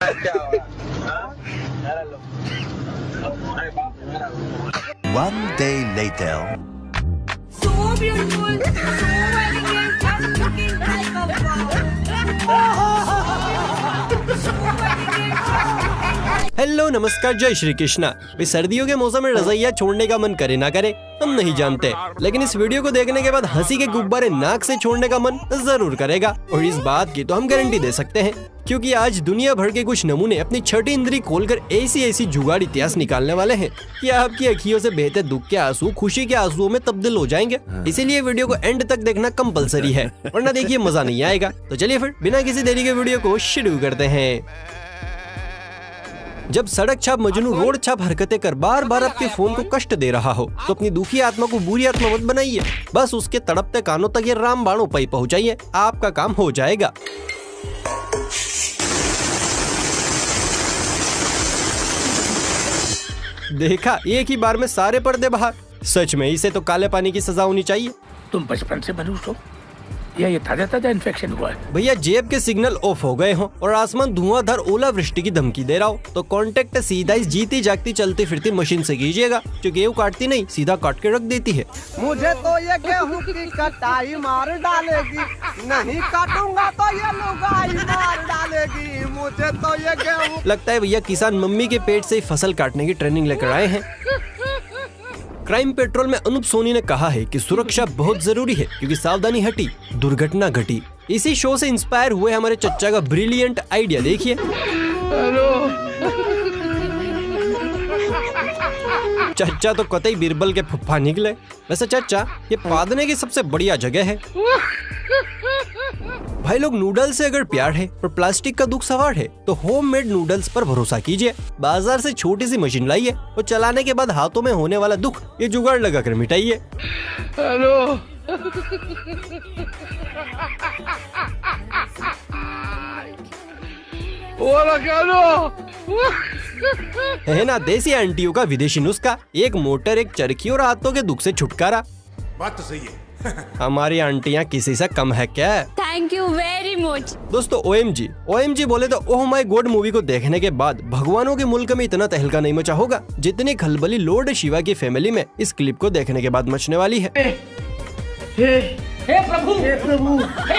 One day later. So beautiful, so elegant, just looking like a wow. Hello नमस्कार, जय श्री कृष्णा। भाई सर्दियों के मौसम में रज़ाइयाँ छोड़ने का मन करे ना करे हम नहीं जानते, लेकिन इस वीडियो को देखने के बाद हंसी के गुब्बारे नाक से छोड़ने का मन जरूर करेगा। और इस बात की तो हम गारंटी दे सकते हैं, क्योंकि आज दुनिया भर के कुछ नमूने अपनी छठी इंद्री खोलकर ऐसी जुगाड़ इतिहास निकालने वाले हैं कि आपकी अखियों से बहते दुख के आंसू खुशी के आंसुओं में तब्दील हो जाएंगे। इसीलिए वीडियो को एंड तक देखना कंपलसरी है, वरना देखिए मजा नहीं आएगा। तो चलिए फिर बिना किसी देरी के वीडियो को शुरू करते हैं। जब सड़क छाप मजनू रोड छाप हरकतें कर बार बार आपके फोन को कष्ट दे रहा हो, तो अपनी दुखी आत्मा को बुरी आत्मा मत बनाइए। बस उसके तड़पते कानों तक ये रामबाण उपाय पहुंचाइए, आपका काम हो जाएगा। देखा, एक ही बार में सारे पर्दे बाहर। सच में इसे तो काले पानी की सजा होनी चाहिए। तुम बचपन से मनुष्य हो या ये ताजा इन्फेक्शन हुआ है? भैया जेब के सिग्नल ऑफ हो गए हो और आसमान धुआंधार ओलावृष्टि की धमकी दे रहा हो, तो कांटेक्ट सीधा इस जीती जागती चलती फिरती मशीन से कीजिएगा, जो गेहूं काटती नहीं सीधा काट के रख देती है। मुझे तो ये गेहूं की कटाई मार डालेगी, नहीं काटूंगा तो ये लुगाई मार डालेगी। मुझे तो ये गेहूं। लगता है भैया किसान मम्मी के पेट से ही फसल काटने की ट्रेनिंग लेकर आए हैं। क्राइम पेट्रोल में अनूप सोनी ने कहा है कि सुरक्षा बहुत जरूरी है, क्योंकि सावधानी हटी दुर्घटना घटी। इसी शो से इंस्पायर हुए हमारे चच्चा का ब्रिलियंट आइडिया देखिए। चच्चा तो कतई बीरबल के फुफ्फा निकले। वैसे चच्चा, ये पादने की सबसे बढ़िया जगह है। भाई लोग, नूडल्स से अगर प्यार है पर प्लास्टिक का दुख सवार है, तो होममेड नूडल्स पर भरोसा कीजिए। बाजार से छोटी सी मशीन लाइए और चलाने के बाद हाथों में होने वाला दुख ये जुगाड़ लगाकर मिटाइए। हेलो है ना देसी आंटियों का विदेशी नुस्खा, एक मोटर एक चरखी और हाथों के दुख से छुटकारा। बात तो सही है। हमारी आंटियां किसी से कम है क्या? Thank you very much. दोस्तों OMG बोले तो ओह माय गॉड मूवी को देखने के बाद भगवानों के मुल्क में इतना तहलका नहीं मचा होगा जितनी खलबली लॉर्ड शिवा की फैमिली में इस क्लिप को देखने के बाद मचने वाली है। हे प्रभु, हे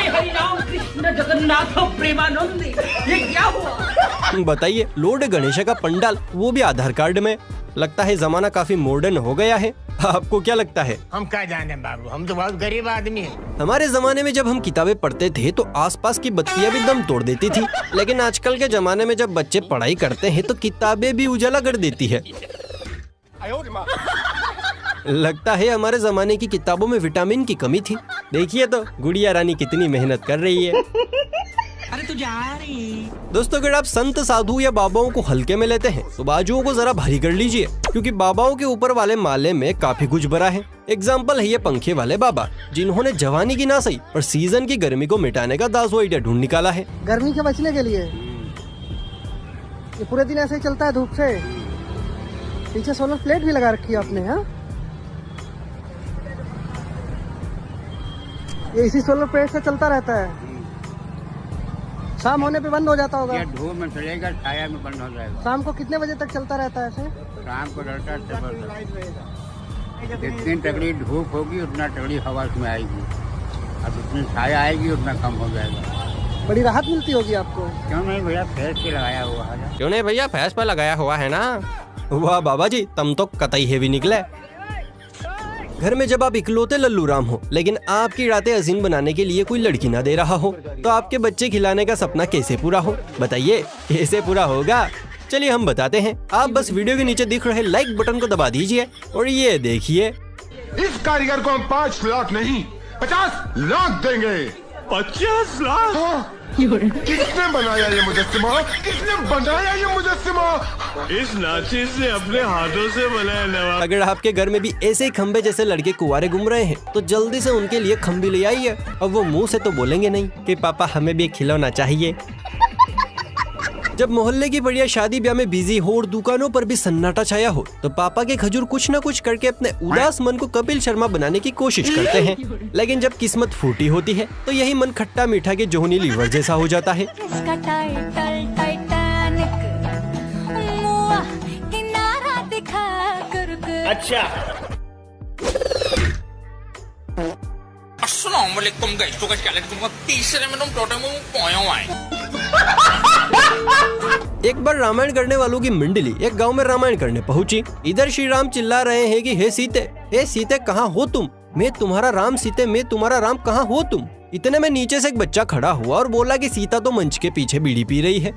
हरि राम कृष्ण जगन्नाथ प्रेमानंद, ये क्या हुआ? बताइए, लॉर्ड गणेश का पंडाल, वो भी आधार कार्ड में। लगता है जमाना काफी मॉडर्न हो गया है। आपको क्या लगता है? हम क्या जाने बाबू, हम तो बहुत गरीब आदमी हैं। हमारे जमाने में जब हम किताबें पढ़ते थे तो आसपास की बत्तियां भी दम तोड़ देती थी, लेकिन आजकल के जमाने में जब बच्चे पढ़ाई करते हैं तो किताबें भी उजाला कर देती है। लगता है हमारे जमाने की किताबों में विटामिन की कमी थी। देखिए तो गुड़िया रानी कितनी मेहनत कर रही है। अरे तू जा रही। दोस्तों, अगर आप संत साधु या बाबाओं को हल्के में लेते हैं तो बाजुओं को जरा भारी कर लीजिए, क्योंकि बाबाओं के ऊपर वाले माले में काफी कुछ भरा है। एग्जाम्पल है ये पंखे वाले बाबा, जिन्होंने जवानी की ना सही पर सीजन की गर्मी को मिटाने का दासो आइडिया ढूंढ निकाला है। गर्मी से बचने के लिए ये पूरे दिन ऐसे ही चलता है धूप से। पीछे सोलर प्लेट भी लगा रखी है आपने। हाँ, ये इसी सोलर प्लेट से चलता रहता है। शाम होने पे बंद हो जाता होगा। धूप में चलेगा, छाया में बंद हो जाएगा। शाम को कितने बजे तक चलता रहता है ऐसे? शाम को रहता है जितनी तगड़ी धूप होगी उतना तगड़ी हवा उसमें आएगी, और जितनी छाया आएगी उतना कम हो जाएगा। बड़ी राहत मिलती होगी आपको। क्यों नहीं भैया, फेस पे लगाया हुआ है। क्यों नहीं भैया, फैस पे लगाया हुआ है ना। वाह बाबा जी, तुम तो कतई हेवी निकले। घर में जब आप इकलौते लल्लू राम हो, लेकिन आपकी रातें हसीन बनाने के लिए कोई लड़की ना दे रहा हो, तो आपके बच्चे खिलाने का सपना कैसे पूरा हो? बताइए, कैसे पूरा होगा? चलिए हम बताते हैं। आप बस वीडियो के नीचे दिख रहे लाइक बटन को दबा दीजिए और ये देखिए, इस कारीगर को हम 5 लाख नहीं 50 लाख देंगे। 50 लाख? हाँ। किसने बनाया ये मुजस्सिमा? किसने बनाया ये मुजस्सिमा? इस नाची से अपने हाथों से बनाया नवाब। अगर आपके घर में भी ऐसे ही खंबे जैसे लड़के कुंवारे घूम रहे हैं, तो जल्दी से उनके लिए खंबी ले आइए। और वो मुंह से तो बोलेंगे नहीं कि पापा हमें भी एक खिलौना चाहिए। जब मोहल्ले की बढ़िया शादी ब्याह में बिजी हो और दुकानों पर भी सन्नाटा छाया हो, तो पापा के खजूर कुछ न कुछ करके अपने उदास मन को कपिल शर्मा बनाने की कोशिश करते हैं। लेकिन जब किस्मत फूटी होती है तो यही मन खट्टा मीठा के जोहनी लीवर जैसा हो जाता है। इसका title Titanic Assalamualaikum guys, tugas kalian semua तीसरे में तुम टोटल में पोयों आए। एक बार रामायण करने वालों की मंडली एक गांव में रामायण करने पहुंची। इधर श्री राम चिल्ला रहे हैं कि हे सीते कहाँ हो तुम, मैं तुम्हारा राम, सीते मैं तुम्हारा राम, कहाँ हो तुम। इतने में नीचे से एक बच्चा खड़ा हुआ और बोला कि सीता तो मंच के पीछे बीड़ी पी रही है।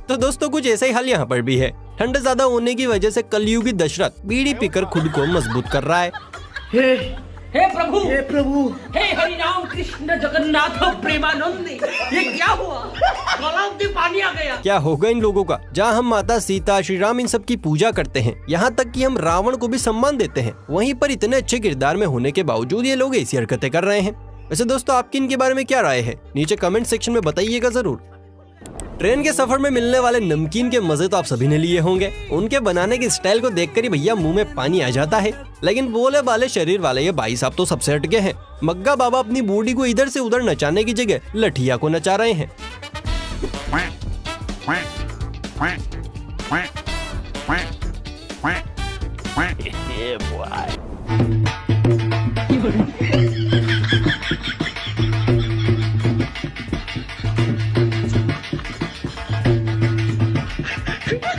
तो दोस्तों कुछ ऐसा ही हाल यहाँ पर भी है। ठंड ज्यादा होने की वजह से कलयुगी दशरथ बीड़ी पीकर खुद को मजबूत कर रहा है। हे प्रभु, हे हरि नाम कृष्ण जगन्नाथ प्रेमानंद, ये क्या हुआ? गलाव में पानी आ गया। क्या होगा इन लोगों का? जहाँ हम माता सीता, श्री राम इन सब की पूजा करते हैं, यहाँ तक कि हम रावण को भी सम्मान देते हैं, वहीं पर इतने अच्छे किरदार में होने के बावजूद ये लोग ऐसी हरकतें कर रहे हैं। वैसे दोस्तों आपकी इनके बारे में क्या राय है, नीचे कमेंट सेक्शन में बताइएगा जरूर। ट्रेन के सफर में मिलने वाले नमकीन के मजे तो आप सभी ने लिए होंगे। उनके बनाने की स्टाइल को देखकर ही भैया मुंह में पानी आ जाता है। लेकिन बोले वाले शरीर वाले ये भाई साहब तो सबसे हटके हैं। मग्गा बाबा अपनी बूढ़ी को इधर से उधर नचाने की जगह लठिया को नचा रहे हैं।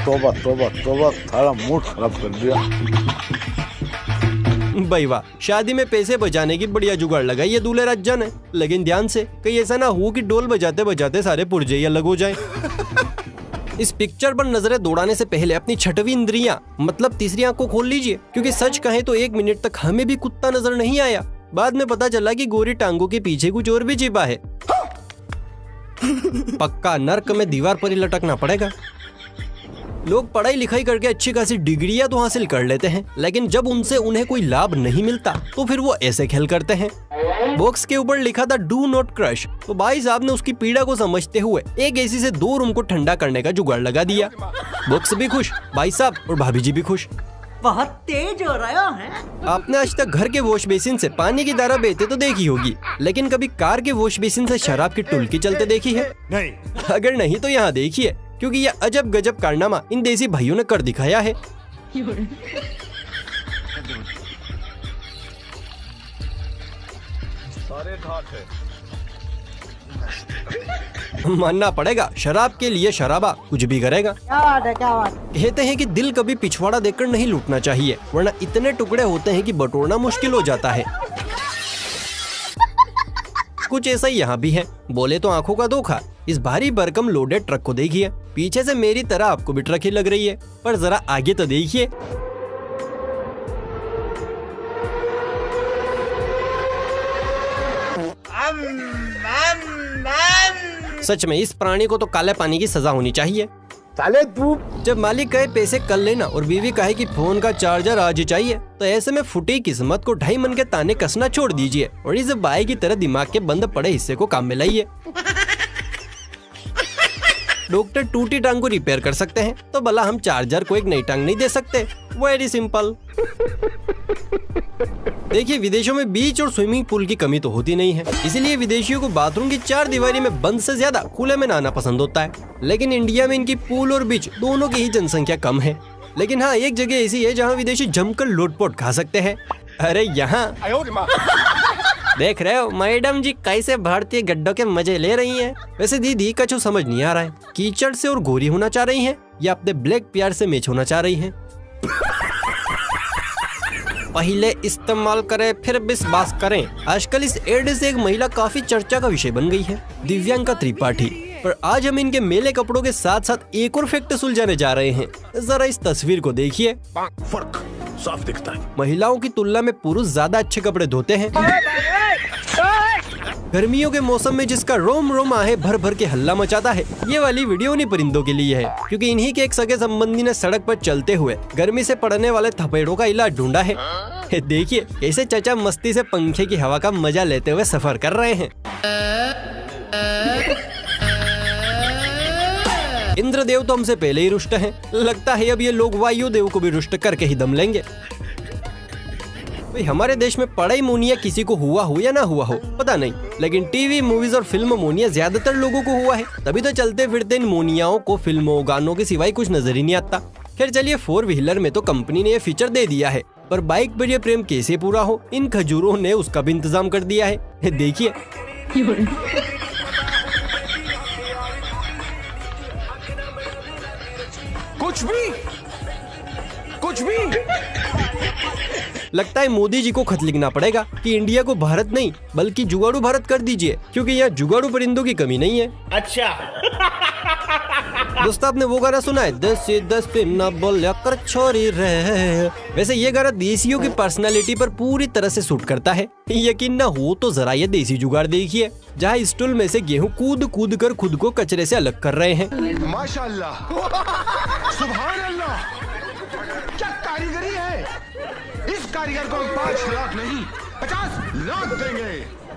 तोबा सारा मूड खराब कर दिया। भाई वाह, शादी में पैसे बचाने की बढ़िया जुगाड़ लगाई है दूल्हे राजा ने। लेकिन ध्यान से कहीं ऐसा ना हो कि डोल बजाते बजाते सारे पुर्जे ही अलग हो जाए। इस पिक्चर पर नजरें दौड़ाने से पहले अपनी छठवीं इंद्रियां मतलब तीसरी आंख को खोल लीजिए, क्योंकि सच कहें तो 1 मिनट तक हमें भी कुत्ता नजर नहीं आया। बाद में पता चला कि गोरी टांगों के पीछे कुछ और भी छिपा है। पक्का नर्क में दीवार पर ही लटकना पड़ेगा। लोग पढ़ाई लिखाई करके अच्छी खासी डिग्रियां तो हासिल कर लेते हैं, लेकिन जब उनसे उन्हें कोई लाभ नहीं मिलता तो फिर वो ऐसे खेल करते हैं। बॉक्स के ऊपर लिखा था डू नॉट क्रश, तो भाई साहब ने उसकी पीड़ा को समझते हुए एक एसी से 2 रूम को ठंडा करने का जुगाड़ लगा दिया। बॉक्स भी खुश, भाई साहब और भाभी जी भी खुश। बहुत तेज हो रहा है। आपने आज तक घर के वॉश बेसिन से पानी की धारा बहते तो देखी होगी, लेकिन कभी कार के वॉश बेसिन से शराब की टुल्की चलते देखी है? नहीं। अगर नहीं तो यहाँ देखिए, क्योंकि यह अजब गजब कारनामा इन देसी भाइयों ने कर दिखाया है। मानना पड़ेगा, शराब के लिए शराबा कुछ भी करेगा। क्या बात। कहते हैं कि दिल कभी पिछवाड़ा देखकर नहीं लूटना चाहिए, वरना इतने टुकड़े होते हैं कि बटोरना मुश्किल हो जाता है। कुछ ऐसा ही यहाँ भी है। बोले तो आंखों का धोखा। इस भारी भरकम लोडेड ट्रक को देखिए, पीछे से मेरी तरह आपको भी ट्रक ही लग रही है, पर जरा आगे तो देखिए। सच में इस प्राणी को तो काले पानी की सजा होनी चाहिए। साले तू जब मालिक कहे पैसे कल लेना और बीवी कहे कि फोन का चार्जर आज चाहिए, तो ऐसे में फुटी किस्मत को 2.5 मन के ताने कसना छोड़ दीजिए और इस बाई की तरह दिमाग के बंद पड़े हिस्से को काम में लाइए। डॉक्टर टूटी टांग को रिपेयर कर सकते हैं, तो भला हम चार्जर को एक नई टांग नहीं दे सकते? Very simple. देखिए, विदेशों में बीच और स्विमिंग पूल की कमी तो होती नहीं है, इसीलिए विदेशियों को बाथरूम की 4 दीवारी में बंद से ज्यादा खुले में नहाना पसंद होता है। लेकिन इंडिया में इनकी पूल और बीच दोनों की ही जनसंख्या कम है। लेकिन हाँ, एक जगह ऐसी है जहाँ विदेशी जमकर लोटपोट खा सकते हैं। अरे यहाँ देख रहे हो मैडम जी कैसे भारतीय गड्ढों के मजे ले रही हैं। वैसे दीदी का जो समझ नहीं आ रहा है, कीचड़ से और गोरी होना चाह रही हैं या अपने ब्लैक प्यार से मैच होना चाह रही हैं? पहले इस्तेमाल करें फिर विश्वास करें। आजकल इस एड से एक महिला काफी चर्चा का विषय बन गई है, दिव्यांका त्रिपाठी। पर आज हम इनके मेले कपड़ों के साथ साथ एक और फैक्ट सुलझाने जा रहे हैं। जरा इस तस्वीर को देखिए, फर्क साफ दिखता है। महिलाओं की तुलना में पुरुष ज्यादा अच्छे कपड़े धोते हैं। गर्मियों के मौसम में जिसका रोम रोम आहे भर भर के हल्ला मचाता है, ये वाली वीडियो उन्हीं परिंदों के लिए है, क्योंकि इन्हीं के एक सगे संबंधी ने सड़क पर चलते हुए गर्मी से पड़ने वाले थपेड़ों का इलाज ढूंढा है। देखिए कैसे चचा मस्ती से पंखे की हवा का मजा लेते हुए सफर कर रहे हैं। इंद्रदेव तो हमसे पहले ही रुष्ट हैं। लगता है अब ये लोग वायुदेव को भी रुष्ट करके ही दम लेंगे। हमारे देश में पढ़ाई मोनिया किसी को हुआ हो या ना हुआ हो पता नहीं, लेकिन टीवी, मूवीज और फिल्म मोनिया ज्यादातर लोगों को हुआ है। तभी तो चलते फिरते इन मोनियाओं को फिल्मों गानों के सिवाय कुछ नजर ही नहीं आता। खैर चलिए, 4 व्हीलर में तो कंपनी ने ये फीचर दे दिया है, पर बाइक पर ये प्रेम कैसे पूरा हो, इन खजूरों ने उसका भी इंतजाम कर दिया है। देखिए कुछ भी लगता है मोदी जी को खत लिखना पड़ेगा कि इंडिया को भारत नहीं बल्कि जुगाड़ू भारत कर दीजिए, क्योंकि यहाँ जुगाड़ू परिंदों की कमी नहीं है। अच्छा दोस्तों आपने वो गाना सुना है 10 से 10 पे न बोलिया कर छोरी रहे। वैसे ये गाना देसियों की पर्सनालिटी पर पूरी तरह से सूट करता है। यकीन न हो तो जरा ये देसी जुगाड़ देखिए, जहाँ स्टूल में से गेहूं कूद कूद कर खुद को कचरे से अलग कर रहे हैं। माशाअल्लाह, सुभान अल्लाह, क्या कारीगरी है। इस कारीगर को हम 5 लाख नहीं 50 लाख देंगे।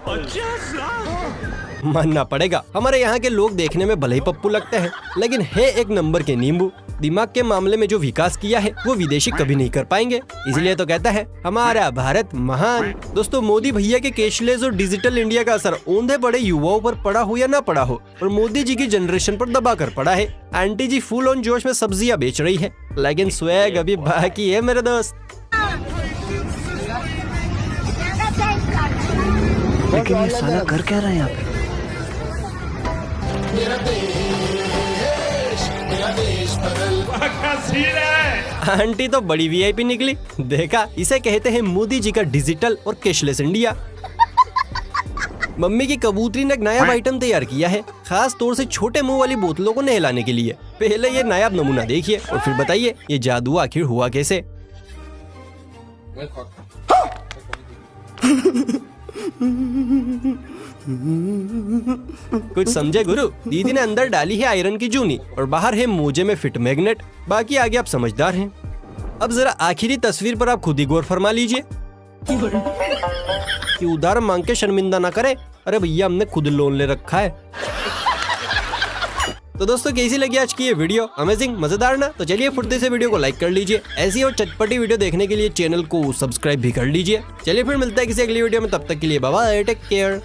50 लाख मानना पड़ेगा, हमारे यहाँ के लोग देखने में भले ही पप्पू लगते हैं, लेकिन है एक नंबर के नींबू। दिमाग के मामले में जो विकास किया है वो विदेशी कभी नहीं कर पाएंगे, इसलिए तो कहता है हमारा भारत महान। दोस्तों मोदी भैया के कैशलेस और डिजिटल इंडिया का असर औंधे बड़े युवाओं पर पड़ा हो या ना पड़ा हो, और मोदी जी की जनरेशन पर दबा कर पड़ा है। आंटी जी फुल ऑन जोश में सब्जियां बेच रही है, लेकिन स्वैग अभी बाकी है मेरे दोस्त। लेकिन ये साला कर क्या रहा है यहाँ पे? आंटी तो बड़ी वीआईपी निकली। देखा, इसे कहते हैं मोदी जी का डिजिटल और कैशलेस इंडिया। मम्मी की कबूतरी ने एक नायाब आइटम तैयार किया है, खास तौर से छोटे मुंह वाली बोतलों को नहलाने के लिए। पहले ये नायाब नमूना देखिए और फिर बताइए ये जादू आखिर हुआ कैसे। कुछ समझे गुरु? दीदी ने अंदर डाली है आयरन की जूनी और बाहर है मोजे में फिट मैग्नेट। बाकी आगे आप समझदार हैं। अब जरा आखिरी तस्वीर पर आप खुद ही गौर फरमा लीजिए कि उधार मांग के शर्मिंदा ना करे। अरे भैया हमने खुद लोन ले रखा है। तो दोस्तों कैसी लगी आज की ये वीडियो? अमेजिंग, मजेदार ना? तो चलिए फुर्ती से वीडियो को लाइक कर लीजिए। ऐसी और चटपटी वीडियो देखने के लिए चैनल को सब्सक्राइब भी कर लीजिए। चलिए फिर मिलता है किसी अगली वीडियो में, तब तक के लिए बाय बाय, टेक केयर।